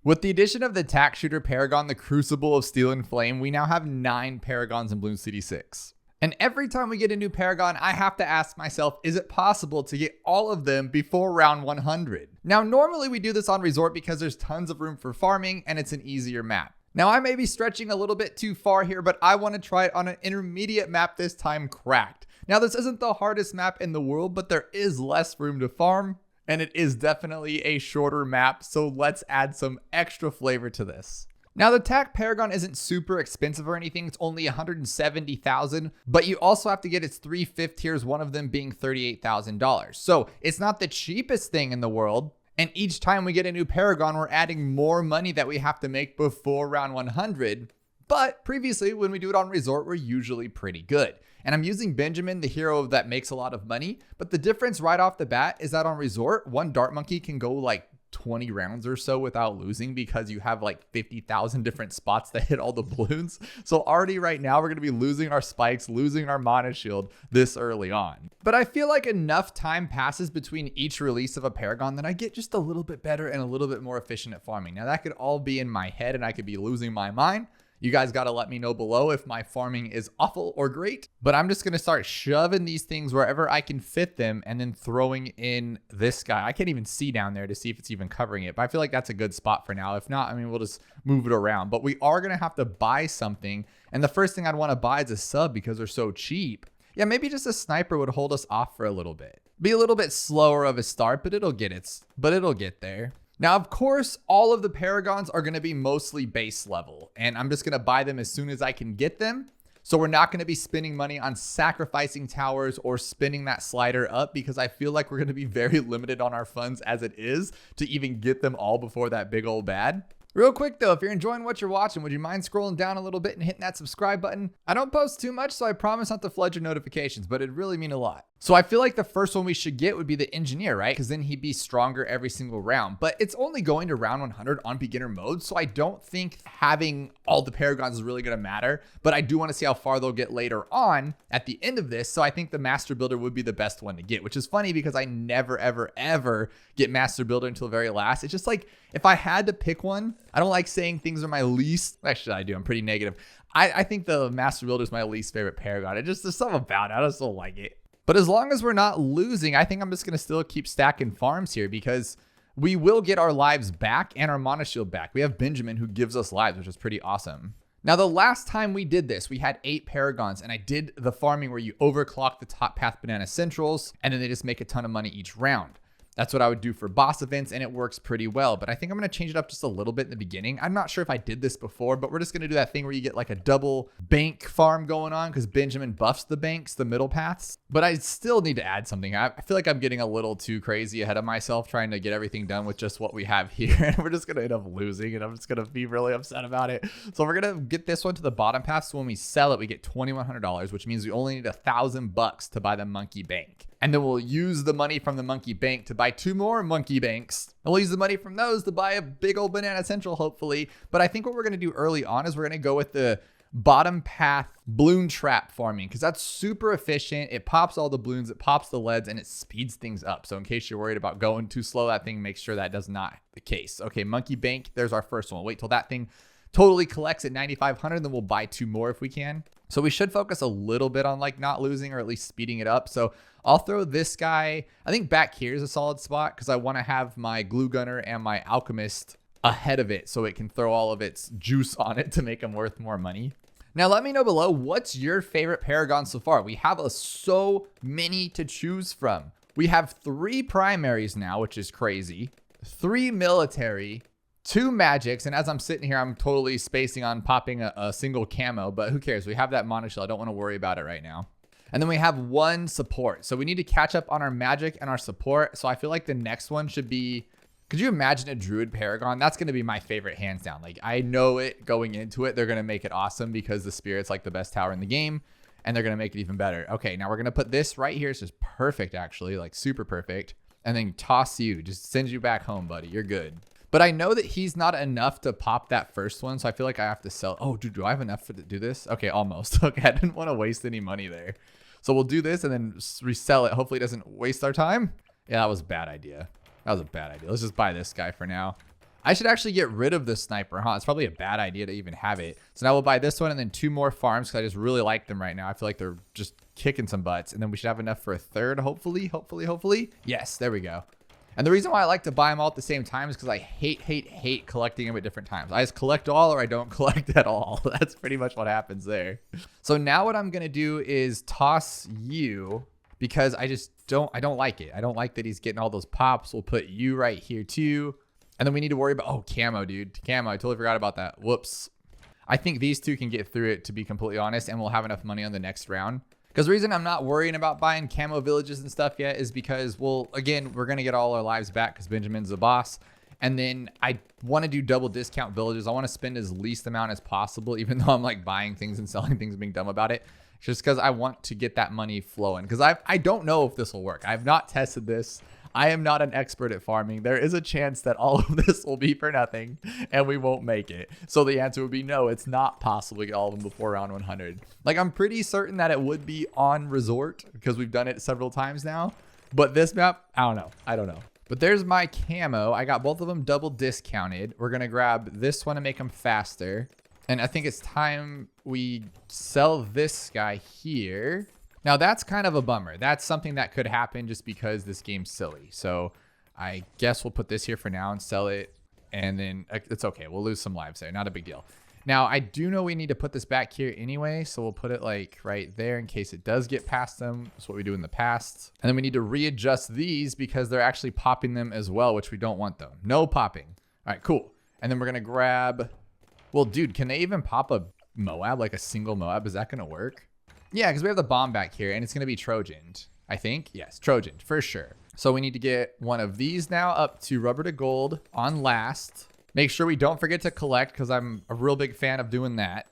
With the addition of the tack shooter Paragon, the Crucible of Steel and Flame, we now have 9 Paragons in Bloons TD6. And every time we get a new Paragon, I have to ask myself, is it possible to get all of them before round 100? Now, normally we do this on Resort because there's tons of room for farming and it's an easier map. Now, I may be stretching a little bit too far here, but I want to try it on an intermediate map this time, Cracked. Now, this isn't the hardest map in the world, but there is less room to farm. And it is definitely a shorter map, so let's add some extra flavor to this. Now, the tack Paragon isn't super expensive or anything. It's only 170,000, but you also have to get its 3 fifth tiers, one of them being $38,000. So it's not the cheapest thing in the world. And each time we get a new Paragon, we're adding more money that we have to make before round 100. But previously, when we do it on Resort, we're usually pretty good. And I'm using Benjamin, the hero that makes a lot of money. But the difference right off the bat is that on Resort, one Dart Monkey can go like 20 rounds or so without losing because you have like 50,000 different spots that hit all the balloons. So already right now, we're going to be losing our spikes, losing our mana shield this early on. But I feel like enough time passes between each release of a Paragon that I get just a little bit better and a little bit more efficient at farming. Now that could all be in my head and I could be losing my mind. You guys got to let me know below if my farming is awful or great, but I'm just going to start shoving these things wherever I can fit them and then throwing in this guy. I can't even see down there to see if it's even covering it, but I feel like that's a good spot for now. If not, I mean, we'll just move it around, but we are going to have to buy something. And the first thing I'd want to buy is a sub because they're so cheap. Yeah, maybe just a sniper would hold us off for a little bit. Be a little bit slower of a start, but it'll get there. Now, of course, all of the Paragons are going to be mostly base level, and I'm just going to buy them as soon as I can get them. So we're not going to be spending money on sacrificing towers or spinning that slider up because I feel like we're going to be very limited on our funds as it is to even get them all before that big old bad. Real quick though, if you're enjoying what you're watching, would you mind scrolling down a little bit and hitting that subscribe button? I don't post too much, so I promise not to flood your notifications, but it'd really mean a lot. So I feel like the first one we should get would be the engineer, right? Because then he'd be stronger every single round, but it's only going to round 100 on beginner mode. So I don't think having all the Paragons is really going to matter, but I do want to see how far they'll get later on at the end of this. So I think the Master Builder would be the best one to get, which is funny because I never, ever, ever get Master Builder until the very last. It's just like, if I had to pick one, I don't like saying things are my least. Actually, I do. I'm pretty negative. I think the Master Builder is my least favorite Paragon. There's something about it. I just don't like it. But as long as we're not losing, I think I'm just going to still keep stacking farms here because we will get our lives back and our mana shield back. We have Benjamin who gives us lives, which is pretty awesome. Now, the last time we did this, we had 8 Paragons, and I did the farming where you overclock the top path banana centrals, and then they just make a ton of money each round. That's what I would do for boss events, and it works pretty well. But I think I'm going to change it up just a little bit in the beginning. I'm not sure if I did this before, but we're just going to do that thing where you get like a double bank farm going on because Benjamin buffs the banks, the middle paths. But I still need to add something. I feel like I'm getting a little too crazy ahead of myself trying to get everything done with just what we have here. And we're just going to end up losing, and I'm just going to be really upset about it. So we're going to get this one to the bottom path. So when we sell it, we get $2,100, which means we only need $1,000 to buy the monkey bank. And then we'll use the money from the monkey bank to buy 2 more monkey banks. And we'll use the money from those to buy a big old banana central, hopefully. But I think what we're going to do early on is we're going to go with the bottom path balloon trap farming because that's super efficient. It pops all the balloons, it pops the leads, and it speeds things up. So in case you're worried about going too slow, that thing makes sure that does not the case. Okay, monkey bank, there's our first one. Wait till that thing totally collects at 9,500, then we'll buy 2 more if we can. So we should focus a little bit on like not losing or at least speeding it up. So I'll throw this guy, I think back here is a solid spot because I want to have my glue gunner and my alchemist ahead of it so it can throw all of its juice on it to make them worth more money. Now let me know below, what's your favorite Paragon so far? We have so many to choose from. We have 3 primaries now, which is crazy, 3 military, 2 magics, and as I'm sitting here, I'm totally spacing on popping a single camo, but who cares? We have that mana shield. I don't want to worry about it right now. And then we have 1 support. So we need to catch up on our magic and our support. So I feel like the next one should be, could you imagine a druid Paragon? That's going to be my favorite hands down. Like I know it going into it, they're going to make it awesome because the spirit's like the best tower in the game and they're going to make it even better. Okay, now we're going to put this right here. It's just perfect actually, like super perfect. And then toss you, just send you back home, buddy. You're good. But I know that he's not enough to pop that first one. So I feel like I have to sell. Oh, dude, do I have enough to do this? Okay, almost. Okay, I didn't want to waste any money there. So we'll do this and then resell it. Hopefully it doesn't waste our time. Yeah, that was a bad idea. That was a bad idea. Let's just buy this guy for now. I should actually get rid of this sniper, huh? It's probably a bad idea to even have it. So now we'll buy this one and then 2 more farms because I just really like them right now. I feel like they're just kicking some butts. And then we should have enough for a third, hopefully. Yes, there we go. And the reason why I like to buy them all at the same time is because I hate collecting them at different times. I just collect all or I don't collect at all. That's pretty much what happens there. So now what I'm going to do is toss you because I don't like it. I don't like that he's getting all those pops. We'll put you right here too. And then we need to worry about, oh, camo, dude. Camo, I totally forgot about that. Whoops. I think these two can get through it, to be completely honest, and we'll have enough money on the next round. Because the reason I'm not worrying about buying camo villages and stuff yet is because, well, again, we're going to get all our lives back because Benjamin's the boss. And then I want to do double discount villages. I want to spend as least amount as possible, even though I'm like buying things and selling things and being dumb about it. Just because I want to get that money flowing. Because I don't know if this will work. I've not tested this. I am not an expert at farming. There is a chance that all of this will be for nothing and we won't make it. So the answer would be no, it's not possible to get all of them before round 100. Like, I'm pretty certain that it would be on resort because we've done it several times now. But this map, I don't know. But there's my camo. I got both of them double discounted. We're going to grab this one to make them faster. And I think it's time we sell this guy here. Now, that's kind of a bummer. That's something that could happen just because this game's silly. So I guess we'll put this here for now and sell it. And then it's okay. We'll lose some lives there. Not a big deal. Now, I do know we need to put this back here anyway. So we'll put it like right there in case it does get past them. That's what we do in the past. And then we need to readjust these because they're actually popping them as well, which we don't want them. No popping. All right, cool. And then we're going to grab... Well, dude, can they even pop a Moab, like a single Moab? Is that going to work? Yeah, because we have the bomb back here, and it's going to be Trojaned, I think. Yes, Trojaned, for sure. So we need to get one of these now up to rubber to gold on last. Make sure we don't forget to collect, because I'm a real big fan of doing that.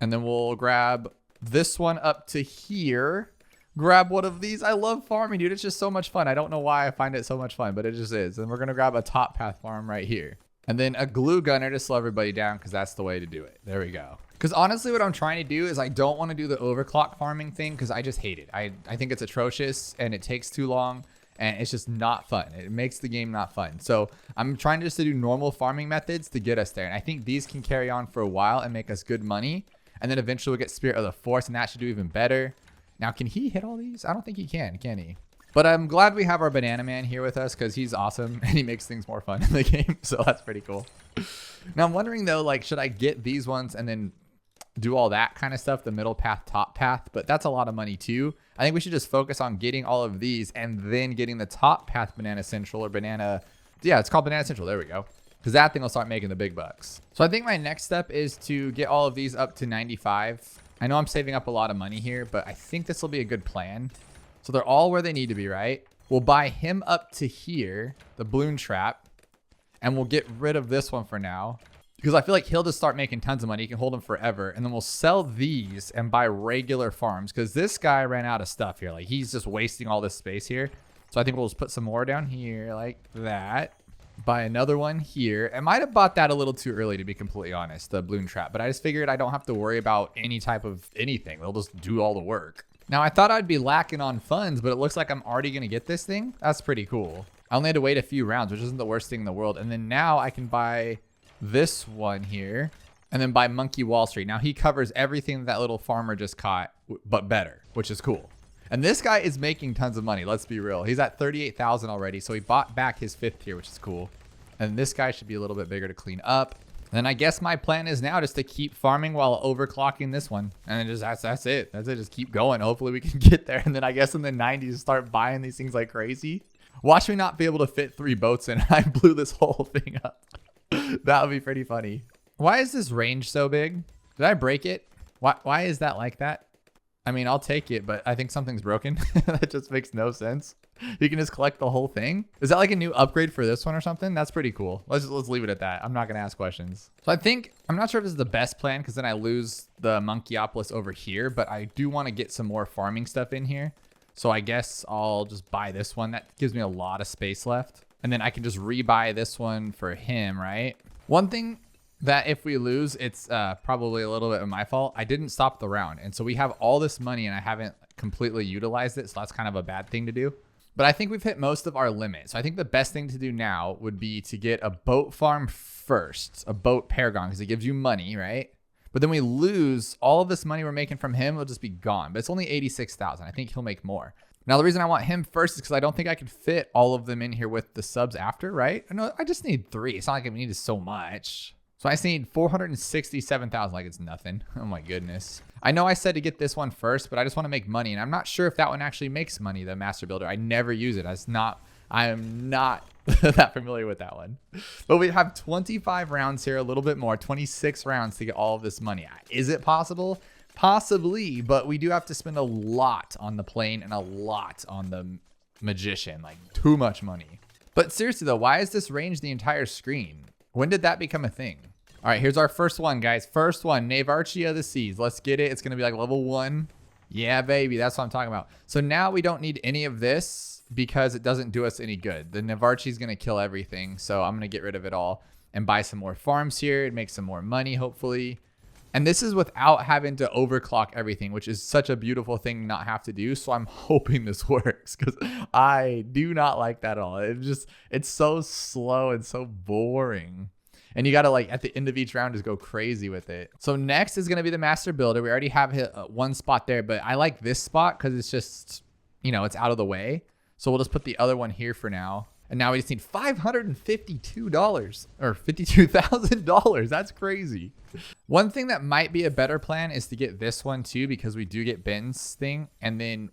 And then we'll grab this one up to here. Grab one of these. I love farming, dude. It's just so much fun. I don't know why I find it so much fun, but it just is. And we're going to grab a top path farm right here. And then a glue gunner to slow everybody down, because that's the way to do it. There we go. Because honestly, what I'm trying to do is I don't want to do the overclock farming thing because I just hate it. I think it's atrocious and it takes too long and it's just not fun. It makes the game not fun. So I'm trying just to do normal farming methods to get us there. And I think these can carry on for a while and make us good money. And then eventually we'll get Spirit of the Force and that should do even better. Now, can he hit all these? I don't think he can he? But I'm glad we have our Banana Man here with us because he's awesome and he makes things more fun in the game. So that's pretty cool. Now I'm wondering though, like, should I get these ones and then do all that kind of stuff, the middle path, top path? But that's a lot of money too. I think we should just focus on getting all of these and then getting the top path Banana Central or Banana. Yeah, it's called Banana Central. There we go. Because that thing will start making the big bucks. So I think my next step is to get all of these up to 95. I know I'm saving up a lot of money here, but I think this will be a good plan. So they're all where they need to be, right? We'll buy him up to here, the Bloon Trap, and we'll get rid of this one for now. Because I feel like he'll just start making tons of money. He can hold them forever. And then we'll sell these and buy regular farms. Because this guy ran out of stuff here. Like, he's just wasting all this space here. So I think we'll just put some more down here like that. Buy another one here. I might have bought that a little too early, to be completely honest, the Bloon Trap. But I just figured I don't have to worry about any type of anything. They'll just do all the work. Now, I thought I'd be lacking on funds, but it looks like I'm already going to get this thing. That's pretty cool. I only had to wait a few rounds, which isn't the worst thing in the world. And then now I can buy this one here and then buy Monkey Wall Street. Now he covers everything that little farmer just caught, but better, which is cool. And this guy is making tons of money. Let's be real. He's at 38,000 already. So he bought back his 5th tier, which is cool. And this guy should be a little bit bigger to clean up. And then I guess my plan is now just to keep farming while overclocking this one. And then just that's it. That's it. Just keep going. Hopefully we can get there. And then I guess in the 90s, start buying these things like crazy. Watch me not be able to fit 3 boats in. I blew this whole thing up. That would be pretty funny. Why is this range so big? Did I break it? Why is that like that? I mean, I'll take it, but I think something's broken. That just makes no sense. You can just collect the whole thing. Is that like a new upgrade for this one or something? That's pretty cool. Let's leave it at that. I'm not going to ask questions. So I think, I'm not sure if this is the best plan because then I lose the Monkeyopolis over here, but I do want to get some more farming stuff in here. So I guess I'll just buy this one. That gives me a lot of space left. And then I can just rebuy this one for him, right? One thing that if we lose, it's probably a little bit of my fault. I didn't stop the round. And so we have all this money and I haven't completely utilized it. So that's kind of a bad thing to do. But I think we've hit most of our limit. So I think the best thing to do now would be to get a boat farm first, a boat Paragon, because it gives you money, right? But then we lose all of this money we're making from him. It'll just be gone. But it's only 86,000. I think he'll make more. Now, the reason I want him first is because I don't think I could fit all of them in here with the subs after, right? No, I just need 3. It's not like I needed so much. So I just need 467,000, like it's nothing. Oh my goodness. I know I said to get this one first, but I just want to make money. And I'm not sure if that one actually makes money, the Master Builder. I never use it. I am not that familiar with that one. But we have 25 rounds here, a little bit more, 26 rounds to get all of this money. Is it possible? Possibly, but we do have to spend a lot on the plane and a lot on the magician, like too much money. But seriously though, why is this range the entire screen? When did that become a thing? All right, here's our first one, guys. First one, Navarchi of the Seas. Let's get it. It's going to be like level 1. Yeah, baby. That's what I'm talking about. So now we don't need any of this because it doesn't do us any good. The Navarchi is going to kill everything. So I'm going to get rid of it all and buy some more farms here and make some more money, hopefully. And this is without having to overclock everything, which is such a beautiful thing to not have to do. So I'm hoping this works because I do not like that at all. It's so slow and so boring. And you got to like at the end of each round just go crazy with it. So next is going to be the Master Builder. We already have hit one spot there, but I like this spot because it's just, you know, it's out of the way. So we'll just put the other one here for now. And now we just need $552 or $52,000. That's crazy. One thing that might be a better plan is to get this one too, because we do get Ben's thing. And then,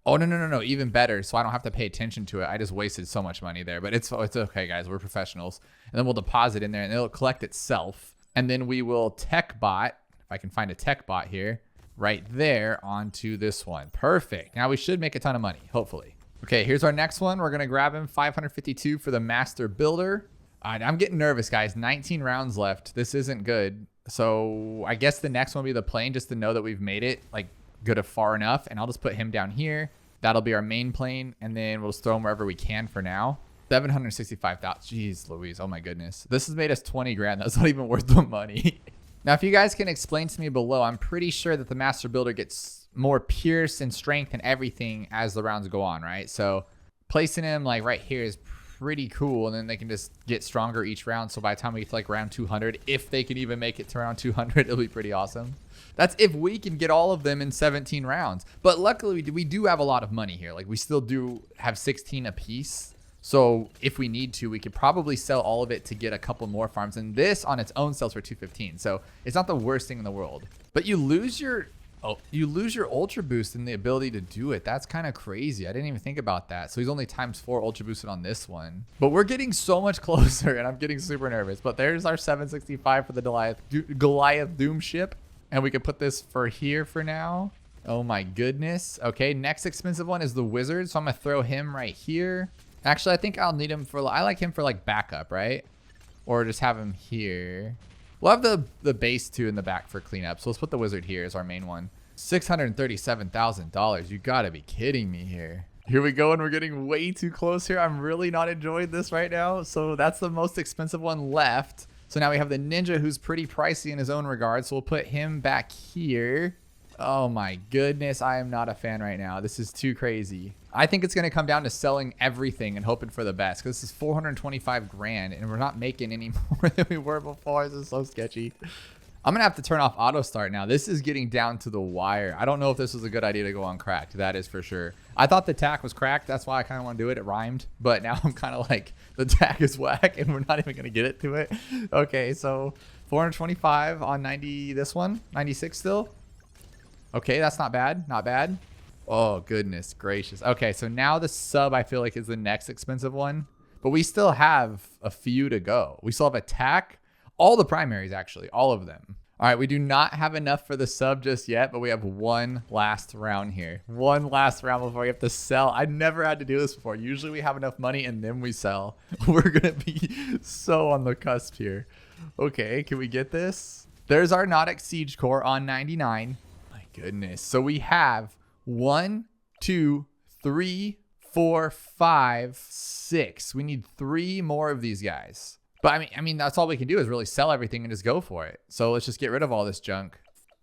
oh, no, even better. So I don't have to pay attention to it. I just wasted so much money there, but it's okay, guys. We're professionals. And then we'll deposit in there and it'll collect itself. And then we will tech bot, if I can find a tech bot here, right there onto this one. Perfect. Now we should make a ton of money, hopefully. Okay, here's our next one. We're going to grab him. 552 for the Master Builder. I'm getting nervous, guys. 19 rounds left. This isn't good. So I guess the next one will be the plane, just to know that we've made it like good far enough. And I'll just put him down here. That'll be our main plane. And then we'll just throw him wherever we can for now. 765,000. Jeez Louise. Oh my goodness. This has made us 20 grand. That's not even worth the money. Now, if you guys can explain to me below, I'm pretty sure that the Master Builder gets more pierce and strength and everything as the rounds go on, right? So placing him like right here is pretty cool. And then they can just get stronger each round. So by the time we get to like round 200, if they can even make it to round 200, it'll be pretty awesome. That's if we can get all of them in 17 rounds. But luckily, we do have a lot of money here. Like we still do have 16 apiece. So if we need to, we could probably sell all of it to get a couple more farms. And this on its own sells for 215. So it's not the worst thing in the world. But you lose your ultra boost and the ability to do it. That's kind of crazy. I didn't even think about that. So he's only ×4 ultra boosted on this one. But we're getting so much closer and I'm getting super nervous. But there's our 765 for the Goliath Doom ship. And we could put this for here for now. Oh my goodness. Okay, next expensive one is the Wizard. So I'm going to throw him right here. Actually, I think I'll need him for, I like him for like backup, right? Or just have him here. We'll have the base too in the back for cleanup. So let's put the Wizard here as our main one. $637,000. You gotta be kidding me here. Here we go, and we're getting way too close here. I'm really not enjoying this right now. So that's the most expensive one left. So now we have the Ninja, who's pretty pricey in his own regard. So we'll put him back here. Oh my goodness, I am not a fan right now. This is too crazy. I think it's going to come down to selling everything and hoping for the best, because this is 425 grand and we're not making any more than we were before. This is so sketchy. I'm going to have to turn off auto start now. This is getting down to the wire. I don't know if this was a good idea to go on cracked. That is for sure. I thought the tack was cracked. That's why I kind of want to do it. It rhymed. But now I'm kind of like, the tack is whack and we're not even going to get it to it. Okay, so 425 on 90, this one, 96 still. Okay, that's not bad. Not bad. Oh, goodness gracious. Okay, so now the sub, I feel like, is the next expensive one. But we still have a few to go. We still have attack. All the primaries, actually. All of them. All right, we do not have enough for the sub just yet, but we have one last round here. One last round before we have to sell. I never had to do this before. Usually we have enough money and then we sell. We're going to be so on the cusp here. Okay, can we get this? There's our Nautic Siege Core on 99. My goodness. So we have 1, 2, 3, 4, 5, 6. We need 3 more of these guys. But I mean, that's all we can do is really sell everything and just go for it. So let's just get rid of all this junk.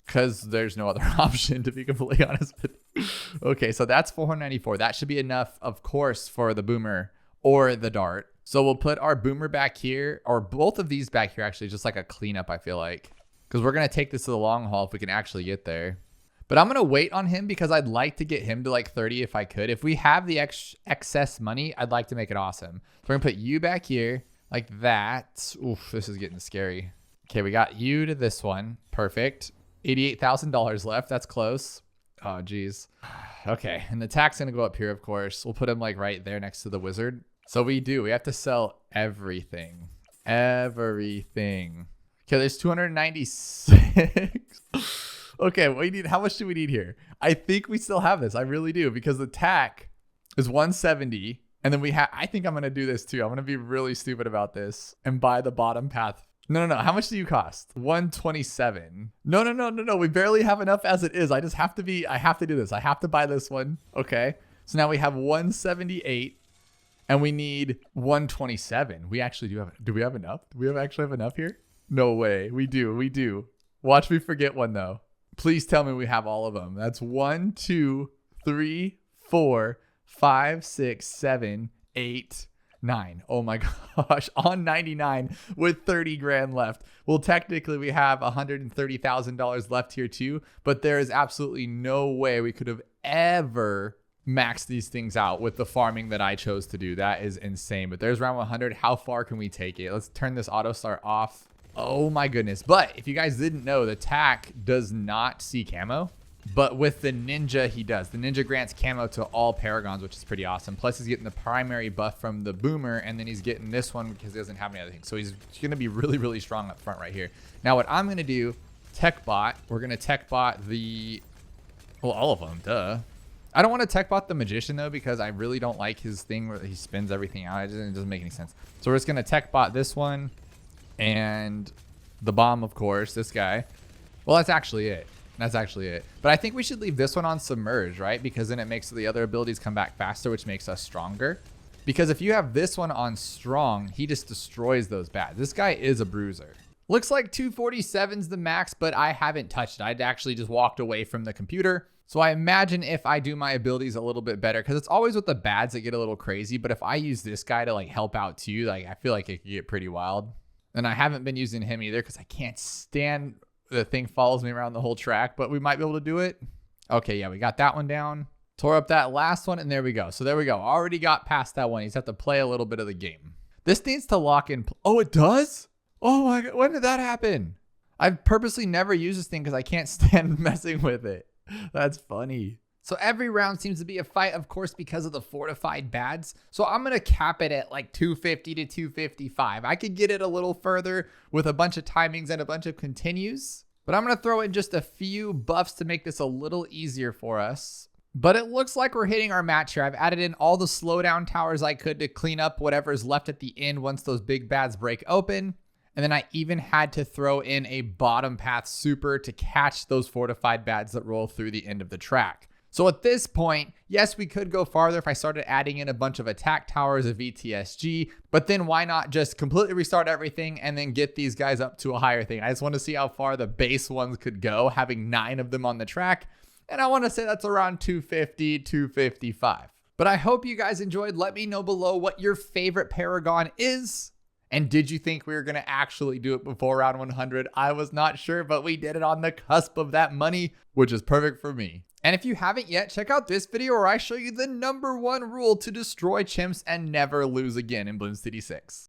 because there's no other option, to be completely honest with you. Okay, so that's 494. That should be enough, of course, for the boomer or the dart. So we'll put our boomer back here, or both of these back here, actually, just like a cleanup, I feel like. Because we're going to take this to the long haul if we can actually get there. But I'm going to wait on him because I'd like to get him to like 30 if I could. If we have the excess money, I'd like to make it awesome. So we're going to put you back here like that. Oof, this is getting scary. Okay, we got you to this one. Perfect. $88,000 left. That's close. Oh, geez. Okay, and the attack's going to go up here, of course. We'll put him like right there next to the wizard. So we have to sell everything. Everything. Okay, there's 296. Okay, how much do we need here? I think we still have this. I really do, because the attack is 170. And then I think I'm going to do this too. I'm going to be really stupid about this and buy the bottom path. No. How much do you cost? 127. No. We barely have enough as it is. I have to do this. I have to buy this one. Okay. So now we have 178 and we need 127. We actually do we have enough? Do we actually have enough here? No way. We do. Watch me forget one though. Please tell me we have all of them. That's 1, 2, 3, 4, 5, 6, 7, 8, 9. Oh my gosh. On 99 with 30 grand left. Well, technically we have $130,000 left here too, but there is absolutely no way we could have ever maxed these things out with the farming that I chose to do. That is insane. But there's round 100. How far can we take it? Let's turn this auto start off. Oh my goodness. But if you guys didn't know, the tack does not see camo, but with the ninja, he does. The ninja grants camo to all Paragons, which is pretty awesome. Plus he's getting the primary buff from the boomer, and then he's getting this one because he doesn't have any other things. So he's going to be really, really strong up front right here. Now what I'm going to do, tech bot, we're going to tech bot all of them, duh. I don't want to tech bot the magician though, because I really don't like his thing where he spins everything out. It doesn't make any sense. So we're just going to tech bot this one. And the bomb, of course, this guy. Well, that's actually it. But I think we should leave this one on submerge, right? Because then it makes the other abilities come back faster, which makes us stronger. Because if you have this one on strong, he just destroys those bats. This guy is a bruiser. Looks like 247's the max, but I haven't touched it. I'd actually just walked away from the computer. So I imagine if I do my abilities a little bit better, because it's always with the bads that get a little crazy. But if I use this guy to like help out too, like I feel like it could get pretty wild. And I haven't been using him either because I can't stand the thing follows me around the whole track, but we might be able to do it. Okay, yeah, we got that one down. Tore up that last one, and there we go. So there we go. Already got past that one. You just have to play a little bit of the game. This needs to lock in. Oh, it does? Oh my God, when did that happen? I've purposely never used this thing because I can't stand messing with it. That's funny. So every round seems to be a fight, of course, because of the fortified bads. So I'm going to cap it at like 250 to 255. I could get it a little further with a bunch of timings and a bunch of continues, but I'm going to throw in just a few buffs to make this a little easier for us. But it looks like we're hitting our match here. I've added in all the slowdown towers I could to clean up whatever's left at the end once those big bads break open. And then I even had to throw in a bottom path super to catch those fortified bads that roll through the end of the track. So at this point, yes, we could go farther if I started adding in a bunch of attack towers of VTSG, but then why not just completely restart everything and then get these guys up to a higher thing? I just want to see how far the base ones could go, having 9 of them on the track. And I want to say that's around 250, 255. But I hope you guys enjoyed. Let me know below what your favorite Paragon is. And did you think we were going to actually do it before round 100? I was not sure, but we did it on the cusp of that money, which is perfect for me. And if you haven't yet, check out this video where I show you the #1 rule to destroy chimps and never lose again in Bloons TD6.